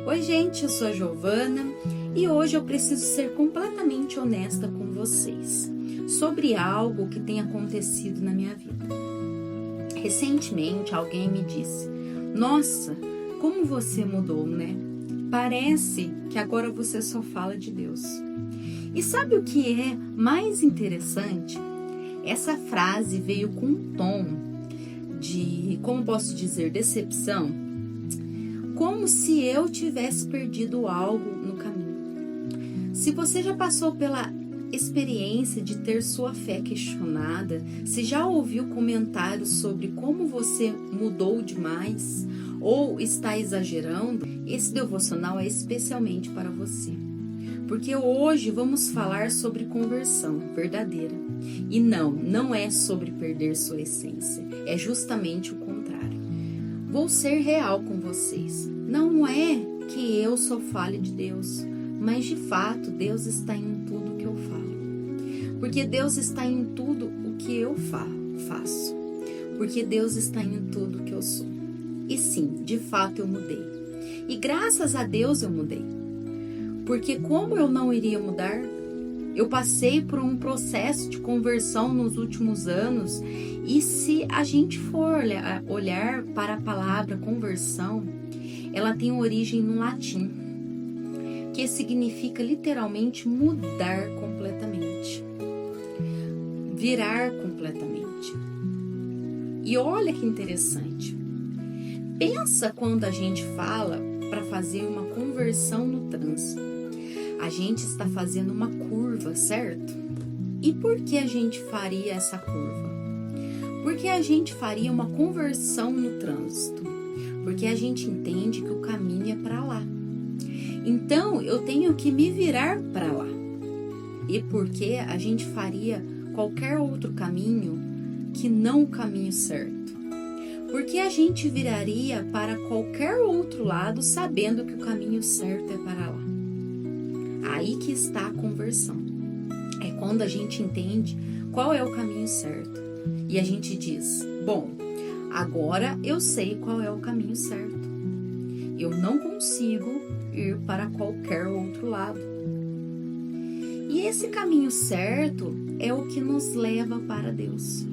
Oi gente, eu sou a Giovana e hoje eu preciso ser completamente honesta com vocês sobre algo que tem acontecido na minha vida. Recentemente alguém me disse: nossa, como você mudou, né? Parece que agora você só fala de Deus. E sabe o que é mais interessante? Essa frase veio com um tom de, como posso dizer, decepção, como se eu tivesse perdido algo no caminho. Se você já passou pela experiência de ter sua fé questionada, se já ouviu comentários sobre como você mudou demais ou está exagerando, esse devocional é especialmente para você. Porque hoje vamos falar sobre conversão verdadeira. E não é sobre perder sua essência, é justamente o contrário. Vou ser real com vocês. Não é que eu só fale de Deus, mas de fato Deus está em tudo que eu falo. Porque Deus está em tudo o que eu faço. Porque Deus está em tudo que eu sou. E sim, de fato eu mudei. E graças a Deus eu mudei. Porque como eu não iria mudar? Eu passei por um processo de conversão nos últimos anos e se a gente for olhar para a palavra conversão, ela tem origem no latim, que significa literalmente mudar completamente, virar completamente. E olha que interessante, pensa quando a gente fala para fazer uma conversão no trânsito. A gente está fazendo uma curva, certo? E por que a gente faria essa curva? Porque a gente faria uma conversão no trânsito. Porque a gente entende que o caminho é para lá. Então, eu tenho que me virar para lá. E porque a gente faria qualquer outro caminho que não o caminho certo? Porque a gente viraria para qualquer outro lado sabendo que o caminho certo é para lá. Aí que está a conversão. É quando a gente entende qual é o caminho certo. E a gente diz, bom, agora eu sei qual é o caminho certo. Eu não consigo ir para qualquer outro lado. E esse caminho certo é o que nos leva para Deus.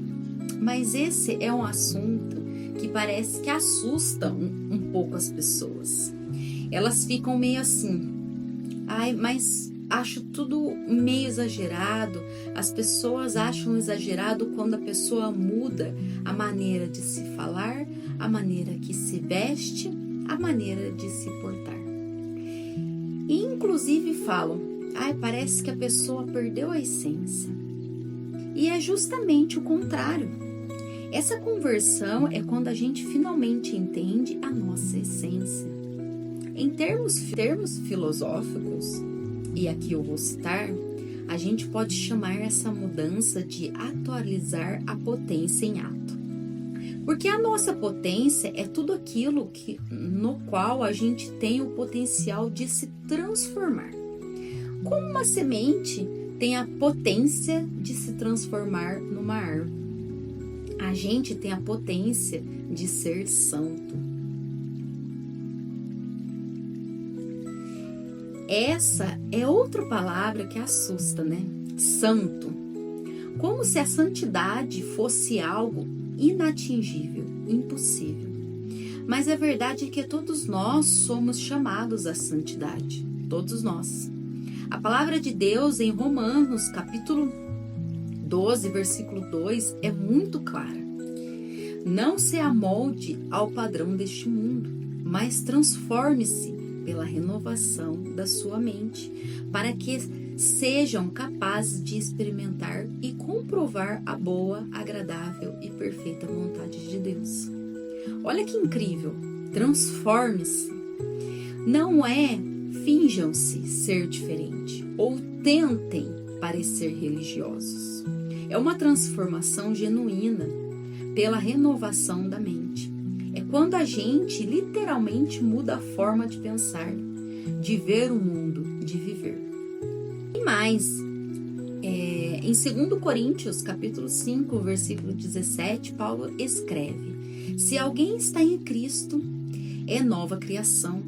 Mas esse é um assunto que parece que assusta um pouco as pessoas. Elas ficam meio assim, ai, mas acho tudo meio exagerado. As pessoas acham exagerado quando a pessoa muda a maneira de se falar, a maneira que se veste, a maneira de se portar. E inclusive falam, ai, parece que a pessoa perdeu a essência. E é justamente o contrário. Essa conversão é quando a gente finalmente entende a nossa essência. Em termos filosóficos, e aqui eu vou citar, a gente pode chamar essa mudança de atualizar a potência em ato. Porque a nossa potência é tudo aquilo no qual a gente tem o potencial de se transformar. Como uma semente tem a potência de se transformar numa árvore. A gente tem a potência de ser santo. Essa é outra palavra que assusta, né? Santo. Como se a santidade fosse algo inatingível, impossível. Mas a verdade é que todos nós somos chamados à santidade. Todos nós. A palavra de Deus em Romanos, capítulo 12, versículo 2, é muito clara. Não se amolde ao padrão deste mundo, mas transforme-se pela renovação da sua mente, para que sejam capazes de experimentar e comprovar a boa, agradável e perfeita vontade de Deus. Olha que incrível! Transforme-se. Não é finjam-se ser diferente ou tentem parecer religiosos. É uma transformação genuína pela renovação da mente. É quando a gente literalmente muda a forma de pensar, de ver o mundo, de viver. E mais, em 2 Coríntios, capítulo 5, versículo 17, Paulo escreve: se alguém está em Cristo, é nova criação.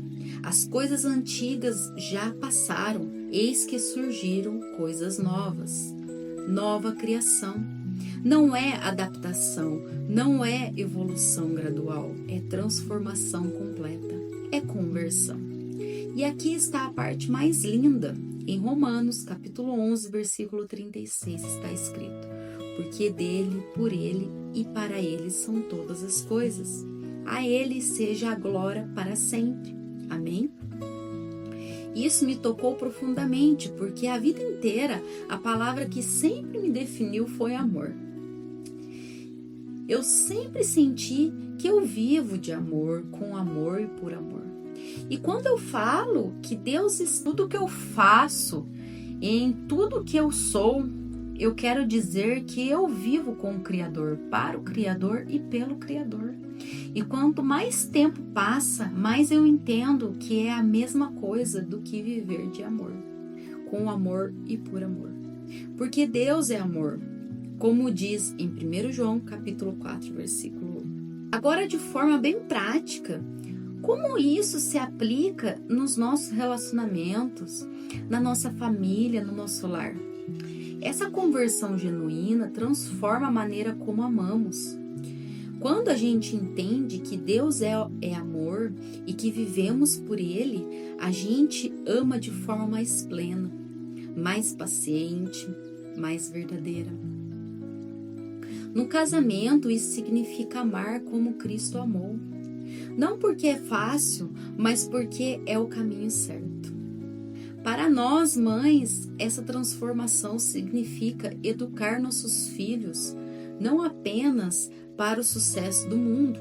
As coisas antigas já passaram, eis que surgiram coisas novas. Nova criação. Não é adaptação, não é evolução gradual, é transformação completa, é conversão. E aqui está a parte mais linda. Em Romanos, capítulo 11, versículo 36, está escrito: porque dele, por ele e para ele são todas as coisas. A ele seja a glória para sempre. Amém? Isso me tocou profundamente, porque a vida inteira a palavra que sempre me definiu foi amor. Eu sempre senti que eu vivo de amor, com amor e por amor. E quando eu falo que Deus, tudo que eu faço, em tudo que eu sou, eu quero dizer que eu vivo com o Criador, para o Criador e pelo Criador. E quanto mais tempo passa, mais eu entendo que é a mesma coisa do que viver de amor, com amor e por amor. Porque Deus é amor, como diz em 1 João capítulo 4, versículo 1. Agora, de forma bem prática, como isso se aplica nos nossos relacionamentos, na nossa família, no nosso lar? Essa conversão genuína transforma a maneira como amamos. Quando a gente entende que Deus é amor e que vivemos por Ele, a gente ama de forma mais plena, mais paciente, mais verdadeira. No casamento, isso significa amar como Cristo amou. Não porque é fácil, mas porque é o caminho certo. Para nós, mães, essa transformação significa educar nossos filhos, não apenas para o sucesso do mundo,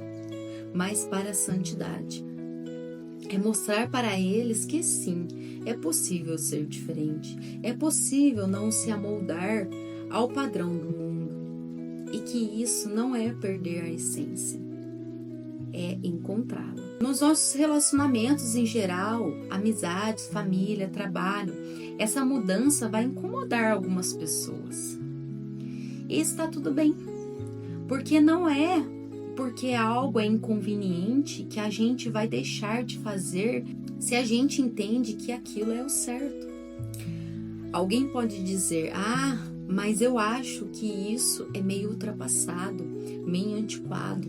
mas para a santidade. É mostrar para eles que sim, é possível ser diferente, é possível não se amoldar ao padrão do mundo, e que isso não é perder a essência, é encontrá-la. Nos nossos relacionamentos em geral, amizades, família, trabalho, essa mudança vai incomodar algumas pessoas. E está tudo bem, porque não é porque algo é inconveniente que a gente vai deixar de fazer se a gente entende que aquilo é o certo. Alguém pode dizer: mas eu acho que isso é meio ultrapassado, meio antiquado.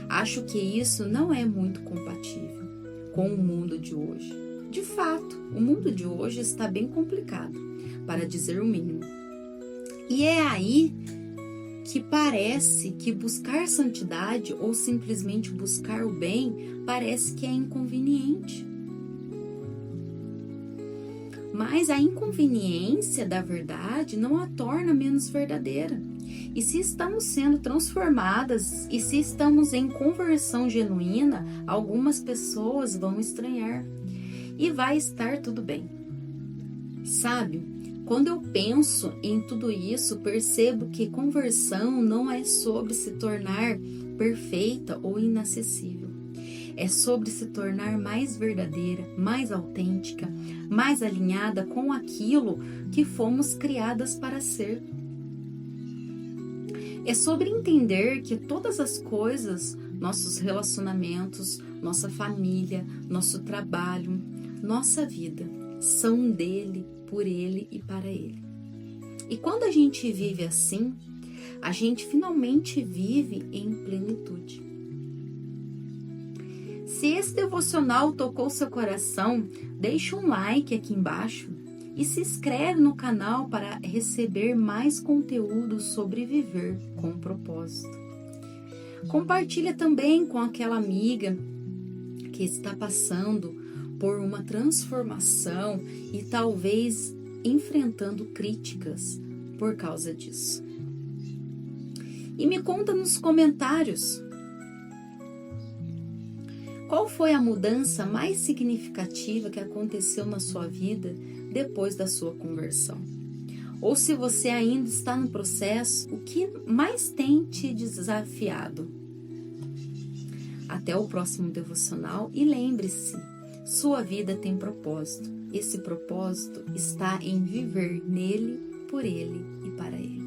Acho que isso não é muito compatível com o mundo de hoje. De fato, o mundo de hoje está bem complicado, para dizer o mínimo. E é aí que parece que buscar santidade ou simplesmente buscar o bem parece que é inconveniente. Mas a inconveniência da verdade não a torna menos verdadeira. E se estamos sendo transformadas e se estamos em conversão genuína, algumas pessoas vão estranhar. E vai estar tudo bem. Sabe, quando eu penso em tudo isso, percebo que conversão não é sobre se tornar perfeita ou inacessível. É sobre se tornar mais verdadeira, mais autêntica, mais alinhada com aquilo que fomos criadas para ser. É sobre entender que todas as coisas, nossos relacionamentos, nossa família, nosso trabalho, nossa vida, são dele, por ele e para ele. E quando a gente vive assim, a gente finalmente vive em plenitude. Se esse devocional tocou seu coração, deixa um like aqui embaixo e se inscreve no canal para receber mais conteúdo sobre viver com propósito. Compartilha também com aquela amiga que está passando por uma transformação e talvez enfrentando críticas por causa disso. E me conta nos comentários qual foi a mudança mais significativa que aconteceu na sua vida depois da sua conversão. Ou se você ainda está no processo, o que mais tem te desafiado? Até o próximo devocional e lembre-se, sua vida tem propósito. Esse propósito está em viver nele, por ele e para ele.